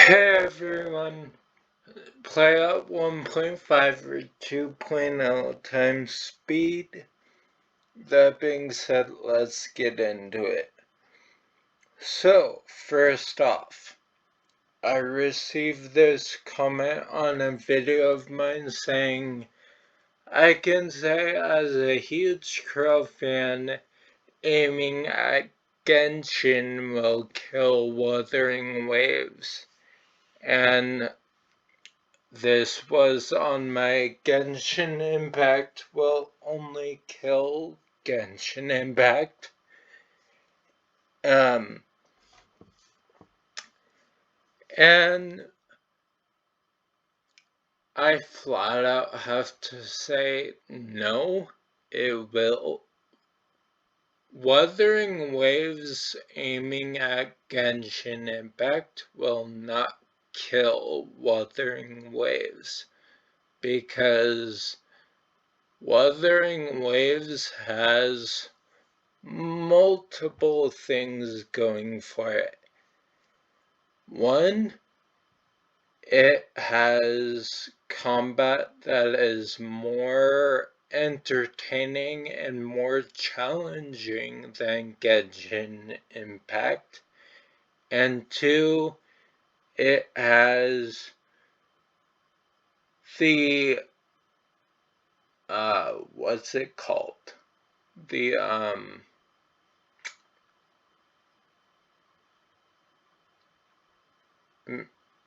Hey everyone, play at 1.5 or 2.0 times speed. That being said, let's get into it. So, first off, I received this comment on a video of mine saying, I can say as a huge Crow fan, aiming at Genshin will kill Wuthering Waves. And this was on my Genshin Impact will only kill Genshin Impact. And I flat out have to say no, it will. Wuthering Waves aiming at Genshin Impact will not kill Wuthering Waves, because Wuthering Waves has multiple things going for it. One, it has combat that is more entertaining and more challenging than Genshin Impact. And two, it has the what's it called? The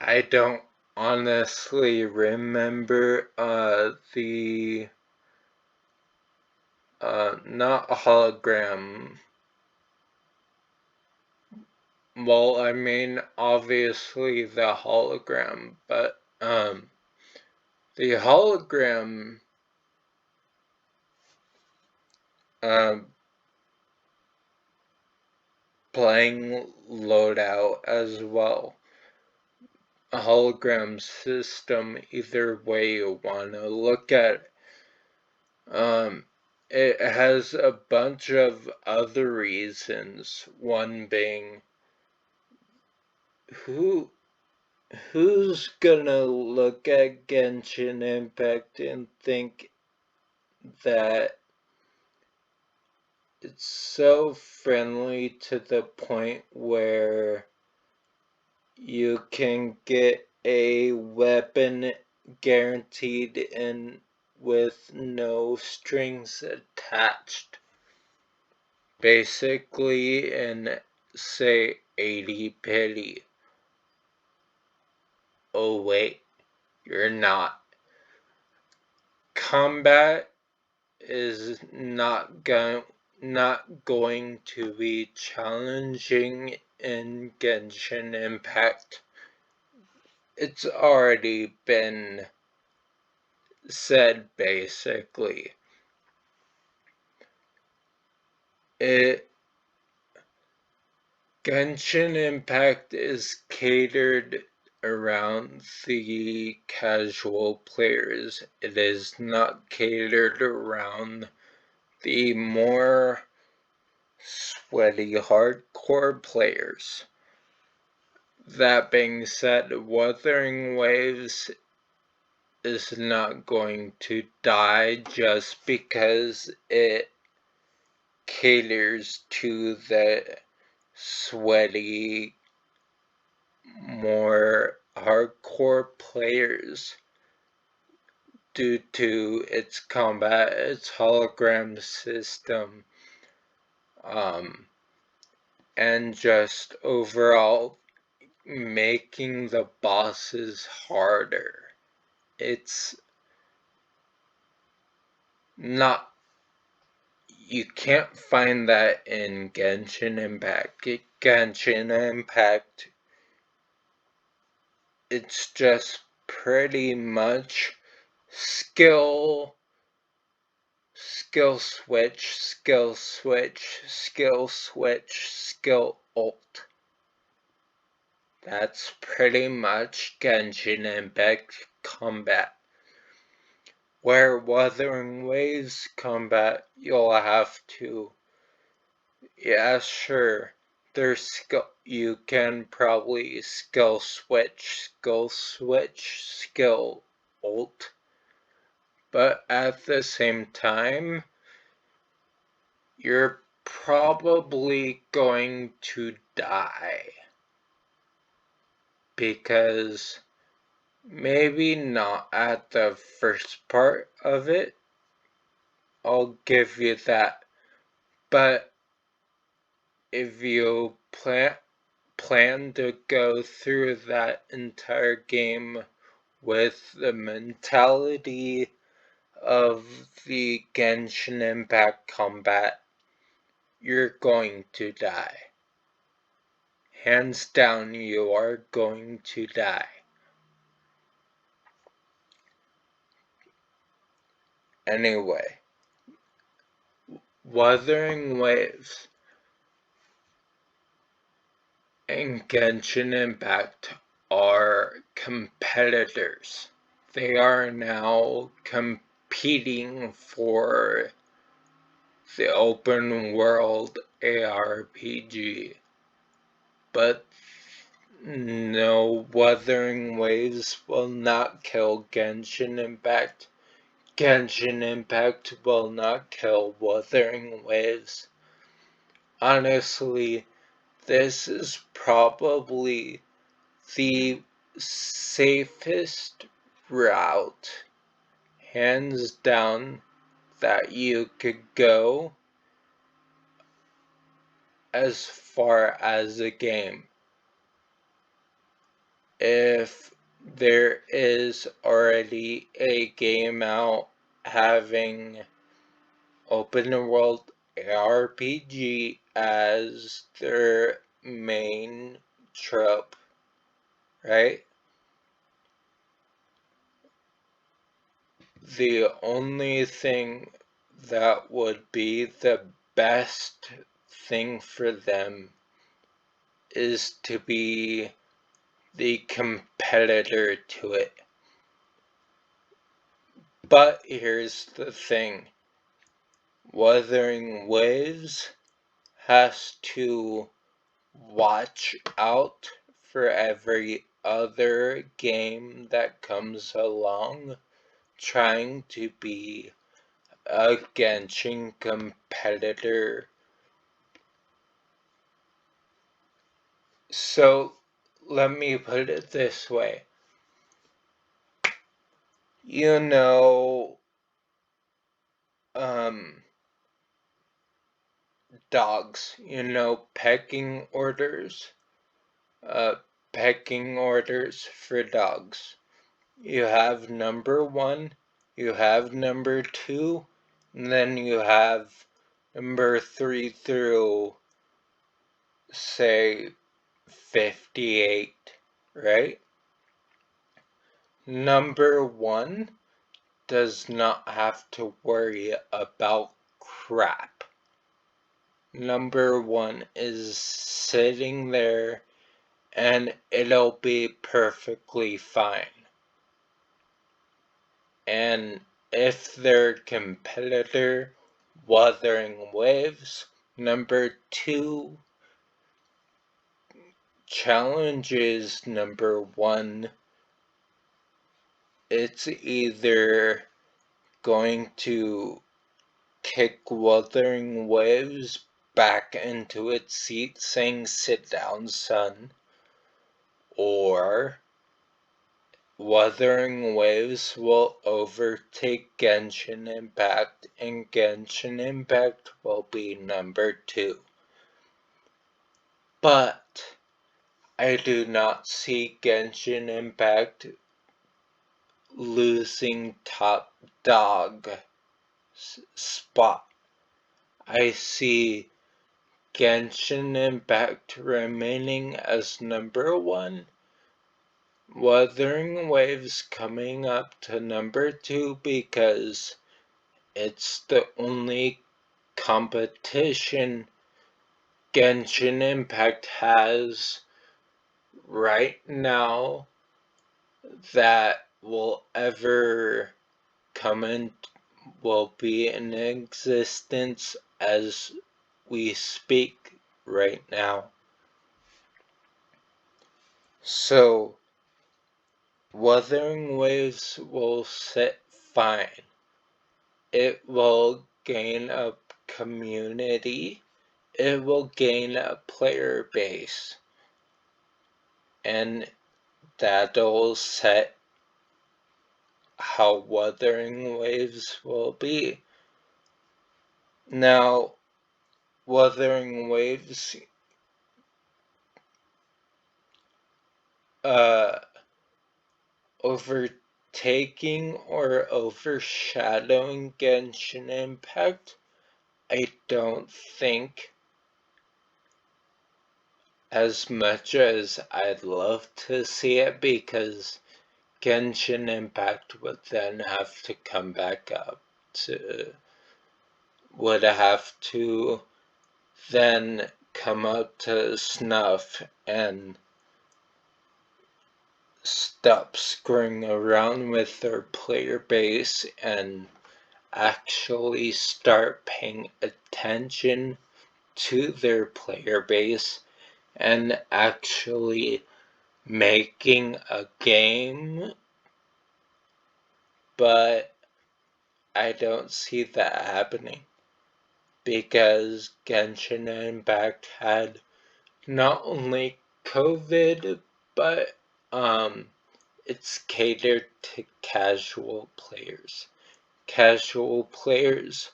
I don't honestly remember the not a hologram. Well, I mean obviously the hologram, but the hologram playing loadout as well. A hologram system, either way you want to look at it. It has a bunch of other reasons, one being who's gonna look at Genshin Impact and think that it's so friendly to the point where you can get a weapon guaranteed and with no strings attached. Basically in, say, 80 pity. Oh wait, you're not. Combat is not going to be challenging in Genshin Impact. It's already been said basically. Genshin Impact is catered around the casual players. It is not catered around the more sweaty hardcore players. That being said, Wuthering Waves is not going to die just because it caters to the sweaty, more hardcore players due to its combat, its hologram system, and just overall making the bosses harder. It's not, you can't find that in Genshin Impact. Genshin Impact, it's just pretty much skill switch, skill switch, skill switch, skill ult. That's pretty much Genshin Impact combat. Where Wuthering Waves combat, you'll have to, yeah, sure, other skill, you can probably skill switch, skill ult, but at the same time, you're probably going to die. Because maybe not at the first part of it, I'll give you that, but if you plan to go through that entire game with the mentality of the Genshin Impact combat, you're going to die. Hands down, you are going to die. Anyway, Wuthering Waves and Genshin Impact are competitors. They are now competing for the open world ARPG. But no, Wuthering Waves will not kill Genshin Impact. Genshin Impact will not kill Wuthering Waves. Honestly, this is probably the safest route, hands down, that you could go as far as a game. If there is already a game out having open world RPG as their main trope, right? The only thing that would be the best thing for them is to be the competitor to it. But here's the thing. Wuthering Waves has to watch out for every other game that comes along trying to be a Genshin competitor. So, let me put it this way. You know, dogs, pecking orders. Pecking orders for dogs. You have number 1, you have number 2, and then you have number 3 through, say, 58, right? Number 1 does not have to worry about crap. Number 1 is sitting there and it'll be perfectly fine. And if their competitor, Wuthering Waves, number 2, challenges number 1, it's either going to kick Wuthering Waves back into its seat saying, "Sit down, son," or Wuthering Waves will overtake Genshin Impact, and Genshin Impact will be number 2. But I do not see Genshin Impact losing top dog spot. I see Genshin Impact remaining as number 1, Wuthering Waves coming up to number 2 because it's the only competition Genshin Impact has right now that will ever will be in existence as we speak right now. So, Wuthering Waves will sit fine. It will gain a community. It will gain a player base. And that'll set how Wuthering Waves will be. Now, Wuthering Waves overtaking or overshadowing Genshin Impact, I don't think, as much as I'd love to see it, because Genshin Impact would then have to come back up would have to then come up to snuff and stop screwing around with their player base and actually start paying attention to their player base and actually making a game, but I don't see that happening because Genshin Impact had not only COVID, but it's catered to casual players. Casual players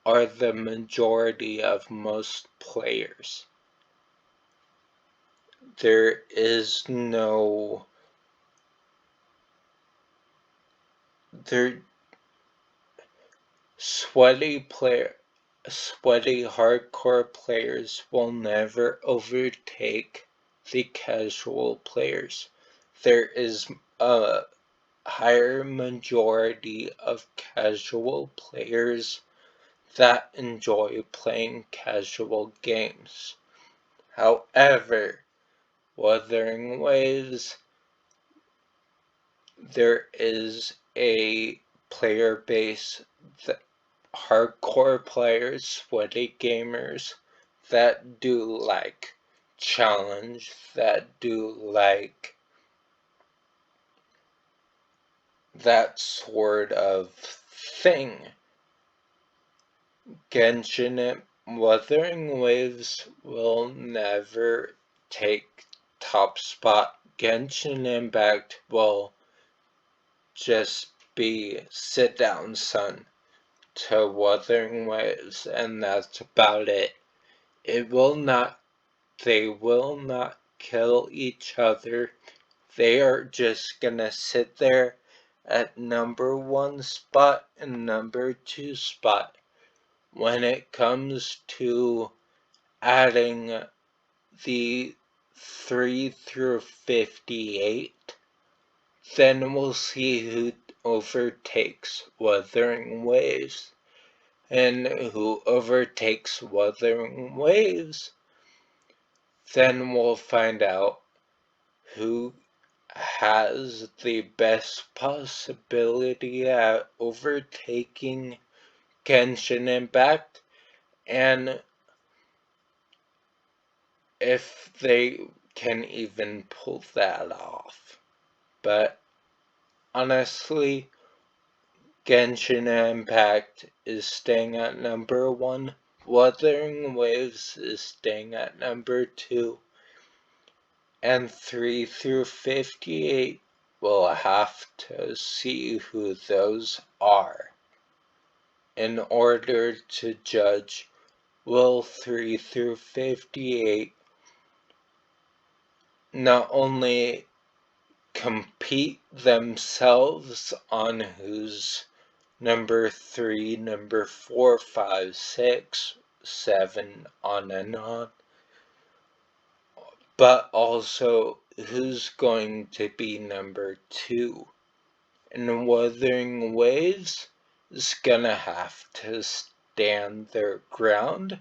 are the majority of most players. There is no sweaty hardcore players will never overtake the casual players. There is a higher majority of casual players that enjoy playing casual games. However, Wuthering Waves, there is a player base, that hardcore players, sweaty gamers, that do like challenge, that do like that sort of thing. Genshin Wuthering Waves will never take top spot. Genshin Impact will just be sit down son to Wuthering Waves, and that's about it. They will not kill each other. They are just gonna sit there at number 1 spot and number 2 spot. When it comes to adding the 3 through 58, then we'll see who overtakes Wuthering Waves. And who overtakes Wuthering Waves, then we'll find out who has the best possibility at overtaking Genshin Impact, and if they can even pull that off. But honestly, Genshin Impact is staying at number 1. Wuthering Waves is staying at number 2. And 3 through 58, we'll have to see who those are in order to judge, will 3 through 58 not only compete themselves on who's number 3, number 4, 5, 6, 7, on and on, but also who's going to be number 2. And Wuthering Waves is gonna have to stand their ground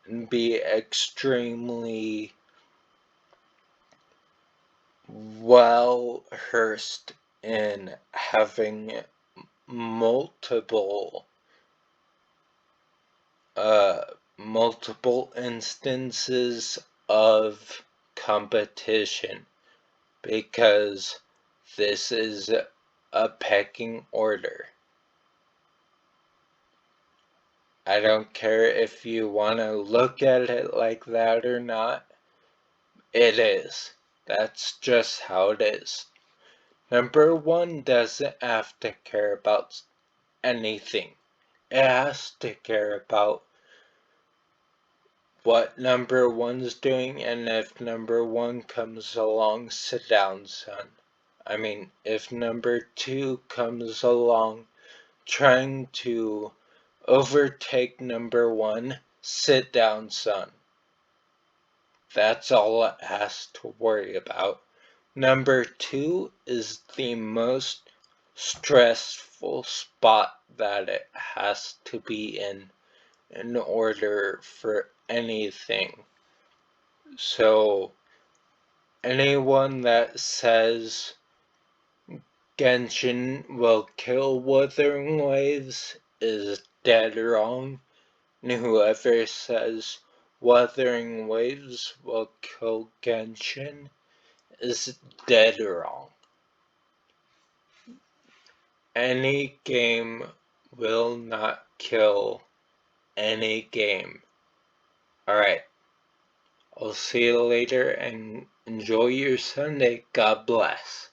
and be extremely well versed in having multiple instances of competition because this is a pecking order. I don't care if you want to look at it like that or not. It is. That's just how it is. Number one doesn't have to care about anything. It has to care about what number one's doing, and if number one comes along, sit down, son. I mean, if number two comes along trying to overtake number one, sit down, son. That's all it has to worry about. Number two is the most stressful spot that it has to be in order for anything. So anyone that says Genshin will kill Wuthering Waves is dead wrong, and whoever says Wuthering Waves will kill Genshin is dead wrong. Any game will not kill any game. Alright, I'll see you later and enjoy your Sunday. God bless.